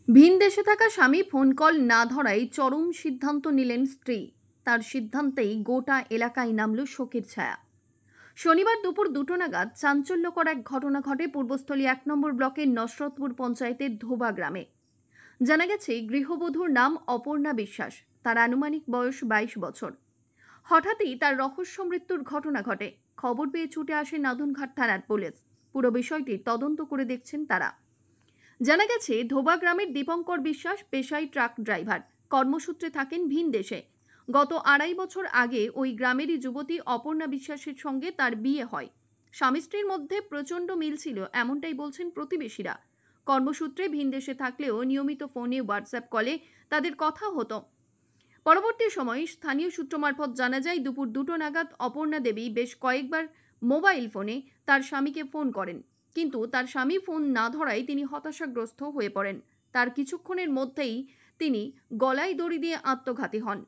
ভিন দেশে থাকা স্বামী ফোন কল না ধরায় চরম সিদ্ধান্ত নিলেন স্ত্রী। তার সিদ্ধান্তেই গোটা এলাকায় নামল শোকের ছায়া। শনিবার দুপুর 2টো নাগাদ চাঞ্চল্যকর এক ঘটনা ঘটে পূর্বস্থলী 1 নম্বর ব্লকের নসরতপুর পঞ্চায়েতের ধোবা গ্রামে। জানা গেছে, গৃহবধূর নাম অপর্ণা বিশ্বাস। তার আনুমানিক বয়স 22 বছর। হঠাৎই তার রহস্য মৃত্যুর ঘটনা ঘটে। খবর পেয়ে ছুটে আসে নাদুনঘাট থানার পুলিশ। পুরো বিষয়টি তদন্ত করে দেখছেন তারা। জানা গেছে, ধোবা গ্রামের দীপঙ্কর বিশ্বাস পেশায় ট্রাক ড্রাইভার, কর্মসূত্রে থাকেন ভিন দেশে। গত 2.5 বছর আগে ওই গ্রামেরই যুবতী অপর্ণা বিশ্বাসের সঙ্গে তার বিয়ে হয়। স্বামী স্ত্রীর মধ্যে প্রচণ্ড মিল ছিল, এমনটাই বলছেন প্রতিবেশীরা। কর্মসূত্রে ভিন দেশে থাকলেও নিয়মিত ফোনে, হোয়াটসঅ্যাপ কলে তাদের কথা হতো। পরবর্তী সময়ে স্থানীয় সূত্র মারফত জানা যায়, দুপুর 2টো নাগাদ অপর্ণা দেবী বেশ কয়েকবার মোবাইল ফোনে তার স্বামীকে ফোন করেন, কিন্তু তার স্বামী ফোন না ধরায় তিনি হতাশাগ্রস্ত হয়ে পড়েন। তার কিছুক্ষণের মধ্যেই তিনি গলায় দড়ি দিয়ে আত্মঘাতী হন।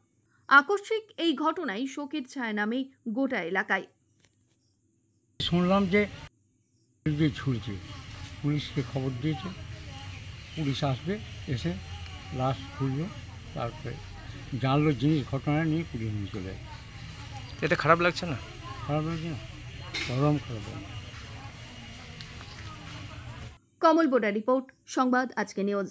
আকস্মিক এই ঘটনায় শোকের ছায়া নামে গোটা এলাকায়। শুনলাম যে ছুটছে, পুলিশকে খবর দিয়েছে, পুলিশ আসবে, এসে লাশ খুললো, তারপরে জানলো জিনিস ঘটনা নিয়ে পুলিশ নিয়ে চলে যায়। এটা খারাপ লাগছে না? খারাপ লাগছে না, চরম খারাপ লাগছে। কমল বোরা রিপোর্ট, সংবাদ আজকে নিউজ।